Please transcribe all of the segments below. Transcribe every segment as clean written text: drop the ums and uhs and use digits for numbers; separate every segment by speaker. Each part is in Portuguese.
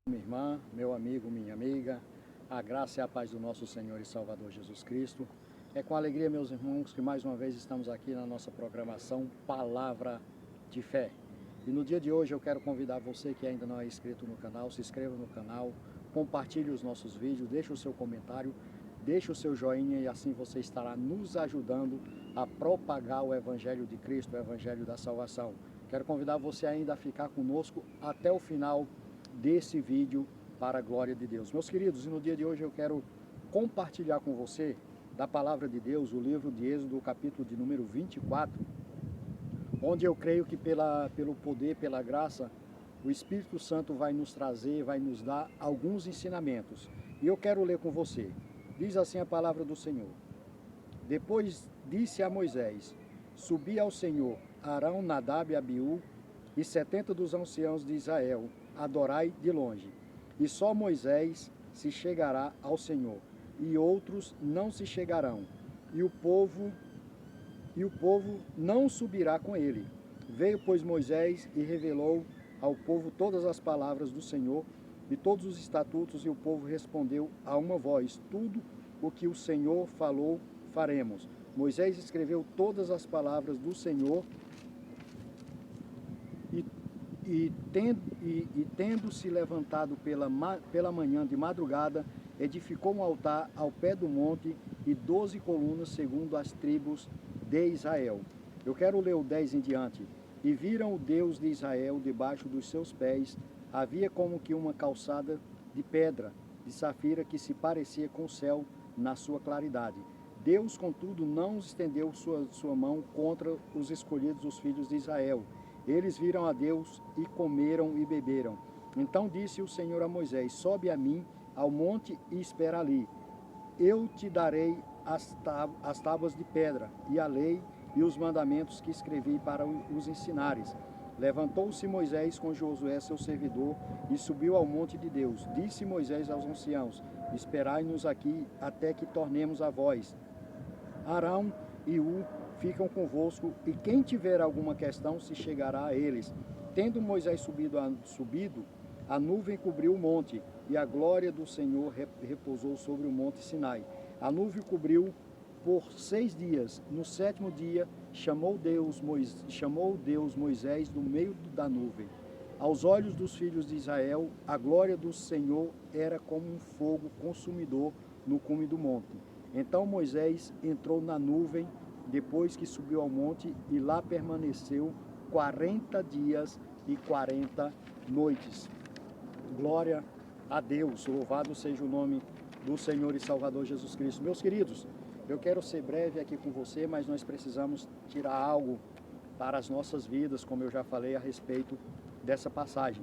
Speaker 1: Minha irmã, meu amigo, minha amiga, a graça e a paz do nosso Senhor e Salvador Jesus Cristo. É com alegria, meus irmãos, que mais uma vez estamos aqui na nossa programação Palavra de Fé. E no dia de hoje eu quero convidar você que ainda não é inscrito no canal, se inscreva no canal, compartilhe os nossos vídeos, deixe o seu comentário, deixe o seu joinha e assim você estará nos ajudando a propagar o Evangelho de Cristo, o Evangelho da salvação. Quero convidar você ainda a ficar conosco até o final desse vídeo para a glória de Deus. Meus queridos, e no dia de hoje eu quero compartilhar com você da palavra de Deus, o livro de Êxodo, capítulo de número 24, onde eu creio que pelo poder, pela graça, o Espírito Santo vai nos trazer, vai nos dar alguns ensinamentos. E eu quero ler com você. Diz assim a palavra do Senhor. Depois disse a Moisés, subi ao Senhor, Arão, Nadab e Abiú, e 70 dos anciãos de Israel, adorai de longe. E só Moisés se chegará ao Senhor, e outros não se chegarão. E o povo não subirá com ele. Veio, pois, Moisés e revelou ao povo todas as palavras do Senhor e todos os estatutos, e o povo respondeu a uma voz, tudo o que o Senhor falou, faremos. Moisés escreveu todas as palavras do Senhor e tendo se levantado pela manhã de madrugada, edificou um altar ao pé do monte e 12 colunas segundo as tribos de Israel. Eu quero ler o 10 em diante. E viram o Deus de Israel debaixo dos seus pés, havia como que uma calçada de pedra, de safira, que se parecia com o céu na sua claridade. Deus, contudo, não estendeu sua mão contra os escolhidos, os filhos de Israel. Eles viram a Deus e comeram e beberam. Então disse o Senhor a Moisés, sobe a mim ao monte e espera ali. Eu te darei as tábuas de pedra e a lei e os mandamentos que escrevi para os ensinares. Levantou-se Moisés com Josué, seu servidor, e subiu ao monte de Deus. Disse Moisés aos anciãos, esperai-nos aqui até que tornemos a vós. Arão e Hu ficam convosco, e quem tiver alguma questão se chegará a eles. Tendo Moisés subido, a nuvem cobriu o monte, e a glória do Senhor repousou sobre o monte Sinai. A nuvem cobriu por 6 dias. No 7º dia chamou Deus Moisés do meio da nuvem. Aos olhos dos filhos de Israel, a glória do Senhor era como um fogo consumidor no cume do monte. Então Moisés entrou na nuvem depois que subiu ao monte e lá permaneceu 40 dias e 40 noites. Glória a Deus, louvado seja o nome do Senhor e Salvador Jesus Cristo. Meus queridos, eu quero ser breve aqui com você, mas nós precisamos tirar algo para as nossas vidas, como eu já falei a respeito dessa passagem.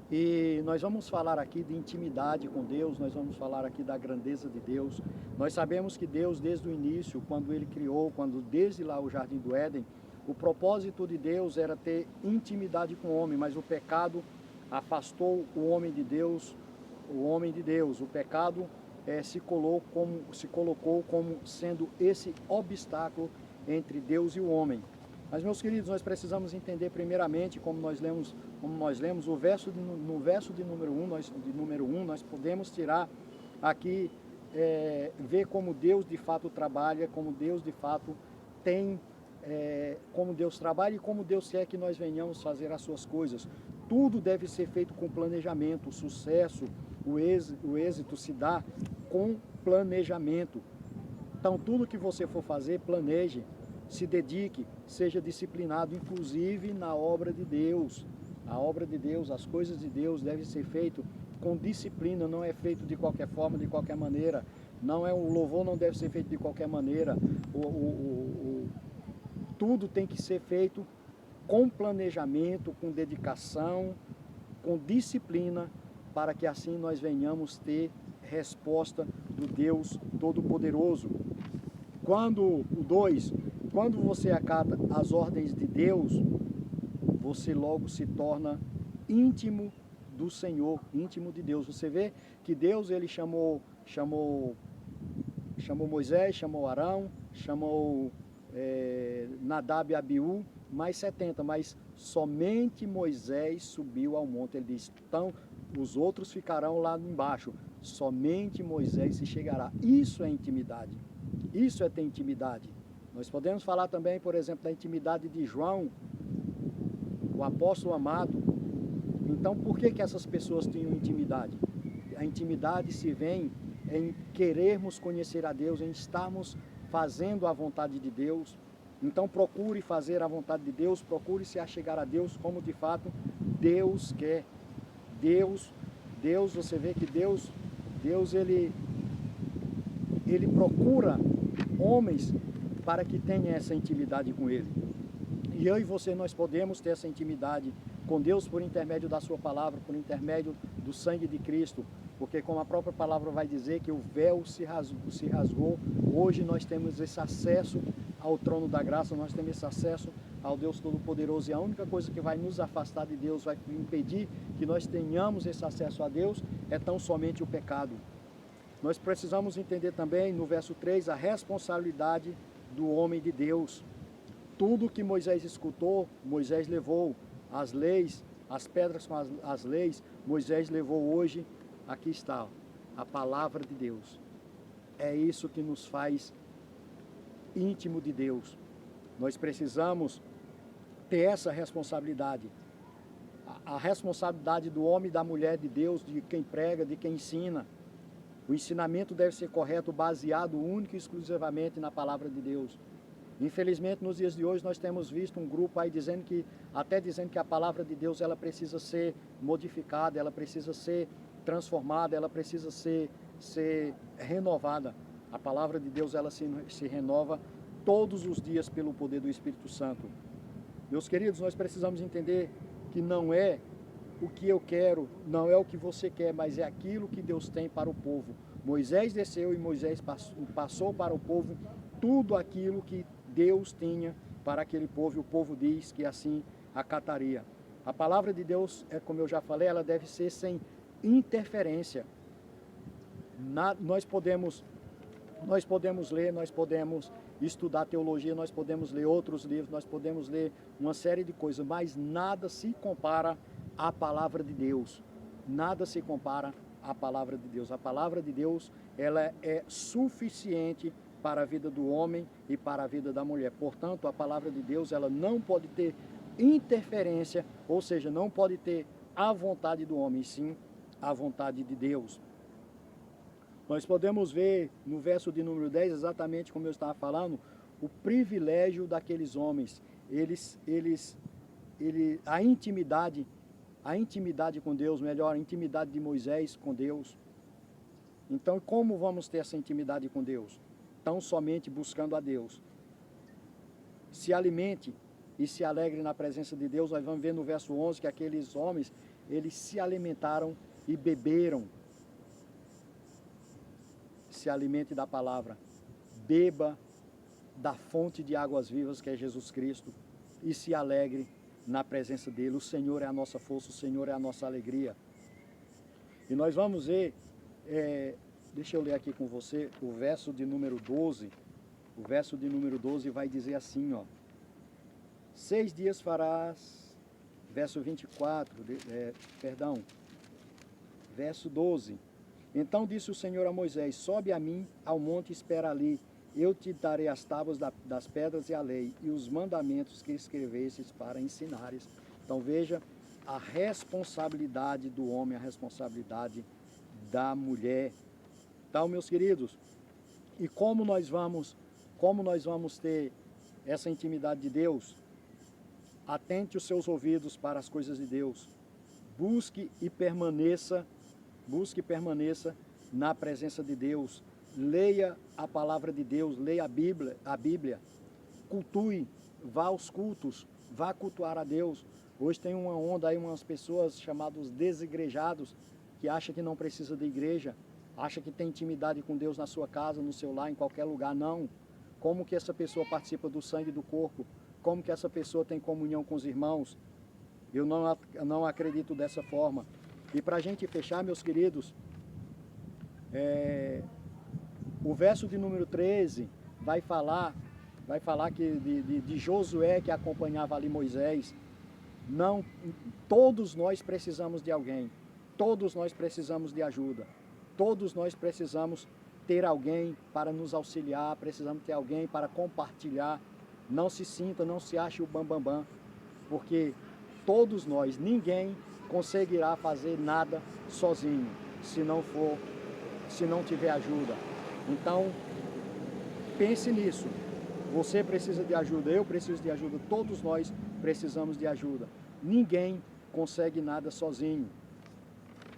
Speaker 1: E nós vamos falar aqui de intimidade com Deus, nós vamos falar aqui da grandeza de Deus. Nós sabemos que Deus, desde o início, quando Ele criou, desde lá o Jardim do Éden, o propósito de Deus era ter intimidade com o homem, mas o pecado afastou o homem de Deus. O pecado se colocou como sendo esse obstáculo entre Deus e o homem. Mas, meus queridos, nós precisamos entender primeiramente, como nós lemos no verso de número 1, nós podemos tirar aqui, ver como Deus de fato trabalha, como Deus de fato tem, como Deus trabalha e como Deus quer que nós venhamos fazer as suas coisas. Tudo deve ser feito com planejamento. O sucesso, o êxito se dá com planejamento. Então, tudo que você for fazer, planeje, se dedique, seja disciplinado, inclusive na obra de Deus. A obra de Deus, as coisas de Deus devem ser feitas com disciplina, não é feito de qualquer forma, de qualquer maneira. O louvor não deve ser feito de qualquer maneira. Tudo tem que ser feito com planejamento, com dedicação, com disciplina, para que assim nós venhamos ter resposta do Deus Todo-Poderoso. Quando você acata as ordens de Deus, você logo se torna íntimo do Senhor, íntimo de Deus. Você vê que Deus, ele chamou Moisés, chamou Arão, chamou Nadab e Abiú, mais 70, mas somente Moisés subiu ao monte. Ele diz, então os outros ficarão lá embaixo, somente Moisés se chegará. Isso é intimidade, isso é ter intimidade. Nós podemos falar também, por exemplo, da intimidade de João, o apóstolo amado. Então, por que essas pessoas tinham intimidade? A intimidade se vem em querermos conhecer a Deus, em estarmos fazendo a vontade de Deus. Então, procure fazer a vontade de Deus, procure se achegar a Deus como de fato Deus quer. Deus, você vê que Deus ele procura homens para que tenham essa intimidade com Ele. E eu e você, nós podemos ter essa intimidade com Deus por intermédio da sua palavra, por intermédio do sangue de Cristo, porque como a própria palavra vai dizer que o véu se rasgou, hoje nós temos esse acesso ao trono da graça, nós temos esse acesso ao Deus Todo-Poderoso, e a única coisa que vai nos afastar de Deus, vai impedir que nós tenhamos esse acesso a Deus, é tão somente o pecado. Nós precisamos entender também, no verso 3, a responsabilidade do homem de Deus. Tudo que Moisés escutou, Moisés levou. As leis, as pedras com as leis, Moisés levou hoje. Aqui está, a palavra de Deus. É isso que nos faz íntimo de Deus. Nós precisamos ter essa responsabilidade. A responsabilidade do homem e da mulher de Deus, de quem prega, de quem ensina. O ensinamento deve ser correto, baseado único e exclusivamente na palavra de Deus. Infelizmente, nos dias de hoje, nós temos visto um grupo aí dizendo que a palavra de Deus ela precisa ser modificada, ela precisa ser transformada, ela precisa ser renovada. A palavra de Deus ela se renova todos os dias pelo poder do Espírito Santo. Meus queridos, nós precisamos entender que não é o que eu quero, não é o que você quer, mas é aquilo que Deus tem para o povo. Moisés desceu e Moisés passou para o povo tudo aquilo que Deus tinha para aquele povo, e o povo diz que assim acataria. A palavra de Deus, como eu já falei, ela deve ser sem interferência. Nós podemos ler, nós podemos estudar teologia, nós podemos ler outros livros, nós podemos ler uma série de coisas, mas nada se compara à palavra de Deus. Nada se compara à palavra de Deus. A palavra de Deus, ela é suficiente para a vida do homem e para a vida da mulher. Portanto, a palavra de Deus, ela não pode ter interferência, ou seja, não pode ter a vontade do homem, sim a vontade de Deus. Nós podemos ver no verso de número 10, exatamente como eu estava falando, o privilégio daqueles homens. A intimidade com Deus, melhor, a intimidade de Moisés com Deus. Então, como vamos ter essa intimidade com Deus? Tão somente buscando a Deus. Se alimente e se alegre na presença de Deus. Nós vamos ver no verso 11 que aqueles homens, eles se alimentaram e beberam. Se alimente da palavra. Beba da fonte de águas vivas, que é Jesus Cristo, e se alegre na presença dele. O Senhor é a nossa força, o Senhor é a nossa alegria. E nós vamos ver, deixa eu ler aqui com você o verso de número 12. O verso de número 12 vai dizer assim, ó. 6 dias farás, verso 24, verso 12. Então disse o Senhor a Moisés, sobe a mim ao monte e espera ali. Eu te darei as tábuas das pedras e a lei, e os mandamentos que escrevestes para ensinares. Então veja a responsabilidade do homem, a responsabilidade da mulher. Então, meus queridos, e como nós vamos ter essa intimidade de Deus? Atente os seus ouvidos para as coisas de Deus. Busque e permaneça na presença de Deus. Leia a palavra de Deus, leia a Bíblia. Cultue, vá aos cultos, vá cultuar a Deus. Hoje tem uma onda aí, umas pessoas chamadas desigrejados, que acham que não precisa de igreja, acha que tem intimidade com Deus na sua casa, no seu lar, em qualquer lugar. Não. Como que essa pessoa participa do sangue do corpo? Como que essa pessoa tem comunhão com os irmãos? Eu não acredito dessa forma. E para a gente fechar, meus queridos, o verso de número 13 vai falar vai falar que de Josué que acompanhava ali Moisés. Não, todos nós precisamos de alguém, todos nós precisamos de ajuda, todos nós precisamos ter alguém para nos auxiliar, precisamos ter alguém para compartilhar. Não se sinta, não se ache o bambambam, porque todos nós, ninguém conseguirá fazer nada sozinho, se não tiver ajuda. Então, pense nisso. Você precisa de ajuda, eu preciso de ajuda, todos nós precisamos de ajuda. Ninguém consegue nada sozinho.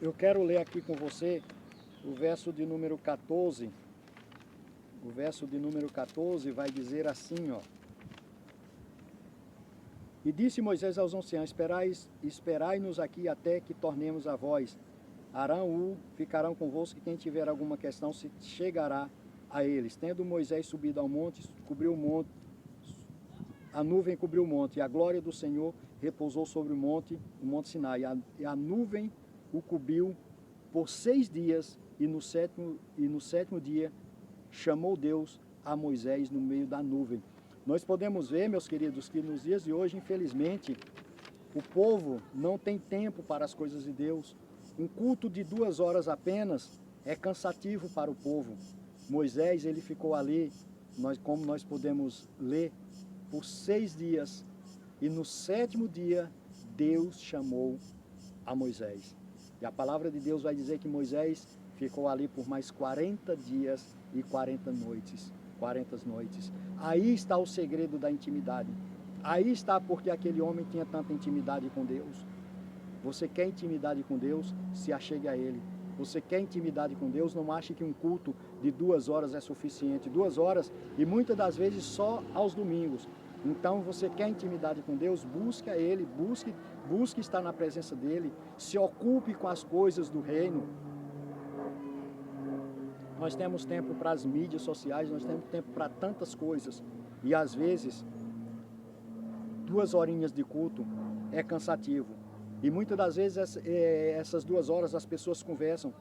Speaker 1: Eu quero ler aqui com você o verso de número 14. O verso de número 14 vai dizer assim, ó. E disse Moisés aos anciãos, esperai-nos aqui até que tornemos a vós. Arão ficarão convosco, e quem tiver alguma questão se chegará a eles. Tendo Moisés subido ao monte, cobriu o monte, a nuvem cobriu o monte, e a glória do Senhor repousou sobre o monte Sinai. E a nuvem o cobriu por 6 dias, e no sétimo dia chamou Deus a Moisés no meio da nuvem. Nós podemos ver, meus queridos, que nos dias de hoje, infelizmente, o povo não tem tempo para as coisas de Deus. Um culto de 2 horas apenas é cansativo para o povo. Moisés, ele ficou ali, como nós podemos ler, por 6 dias. E no 7º dia, Deus chamou a Moisés. E a palavra de Deus vai dizer que Moisés ficou ali por mais 40 dias e 40 noites. 40 noites. Aí está o segredo da intimidade. Aí está porque aquele homem tinha tanta intimidade com Deus. Você quer intimidade com Deus? Se achegue a Ele. Você quer intimidade com Deus? Não ache que um culto de 2 horas é suficiente. 2 horas e muitas das vezes só aos domingos. Então você quer intimidade com Deus? Busque a Ele, busque estar na presença dEle. Se ocupe com as coisas do reino. Nós temos tempo para as mídias sociais, nós temos tempo para tantas coisas. E às vezes, 2 horinhas de culto é cansativo. E muitas das vezes essas 2 horas as pessoas conversam,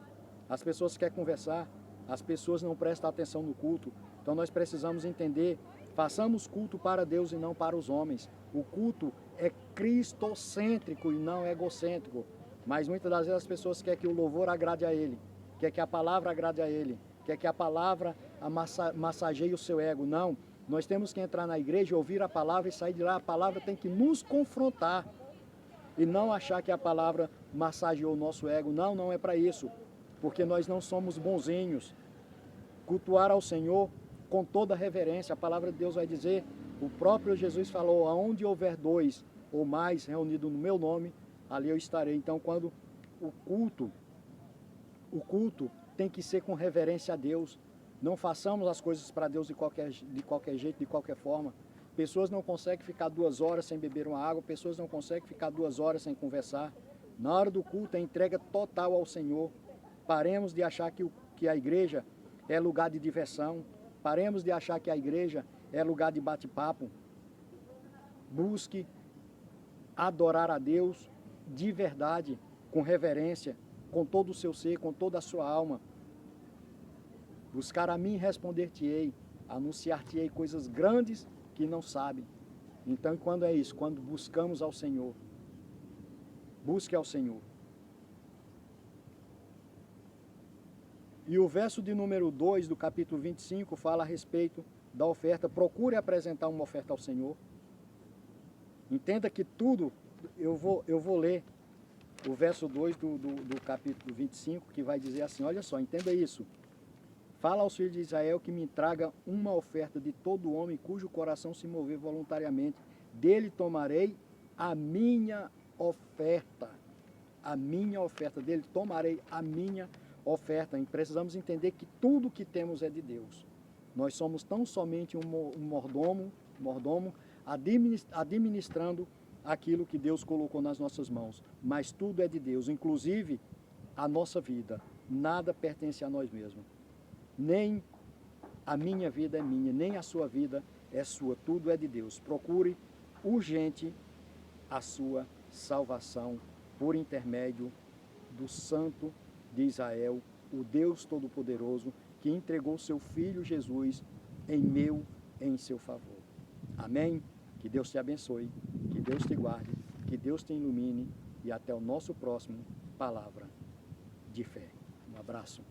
Speaker 1: as pessoas querem conversar, as pessoas não prestam atenção no culto. Então nós precisamos entender, façamos culto para Deus e não para os homens. O culto é cristocêntrico e não egocêntrico. Mas muitas das vezes as pessoas querem que o louvor agrade a Ele, quer que a palavra agrade a Ele, quer que a palavra massageie o seu ego. Não, nós temos que entrar na igreja, ouvir a palavra e sair de lá. A palavra tem que nos confrontar e não achar que a palavra massageou o nosso ego. Não, não é para isso, porque nós não somos bonzinhos. Cultuar ao Senhor com toda reverência. A palavra de Deus vai dizer, o próprio Jesus falou, aonde houver 2 ou mais reunidos no meu nome, ali eu estarei. Então, quando o culto tem que ser com reverência a Deus. Não façamos as coisas para Deus de qualquer jeito, de qualquer forma. Pessoas não conseguem ficar 2 horas sem beber uma água, pessoas não conseguem ficar 2 horas sem conversar. Na hora do culto é entrega total ao Senhor. Paremos de achar que a igreja é lugar de diversão. Paremos de achar que a igreja é lugar de bate-papo. Busque adorar a Deus de verdade, com reverência, com todo o seu ser, com toda a sua alma. Buscar a mim, responder-te-ei, anunciar-te-ei coisas grandes que não sabem. Então, quando é isso? Quando buscamos ao Senhor. Busque ao Senhor. E o verso de número 2 do capítulo 25 fala a respeito da oferta. Procure apresentar uma oferta ao Senhor. Entenda que tudo, eu vou ler o verso 2 do capítulo 25, que vai dizer assim, olha só, entenda isso. Fala aos filhos de Israel que me traga uma oferta de todo homem cujo coração se mover voluntariamente. Dele tomarei a minha oferta. A minha oferta. Dele tomarei a minha oferta. E precisamos entender que tudo que temos é de Deus. Nós somos tão somente um mordomo administrando aquilo que Deus colocou nas nossas mãos. Mas tudo é de Deus, inclusive a nossa vida. Nada pertence a nós mesmos. Nem a minha vida é minha, nem a sua vida é sua. Tudo é de Deus. Procure urgente a sua salvação por intermédio do Santo de Israel, o Deus Todo-Poderoso, que entregou seu Filho Jesus em seu favor. Amém? Que Deus te abençoe, que Deus te guarde, que Deus te ilumine e até o nosso próximo Palavra de Fé. Um abraço.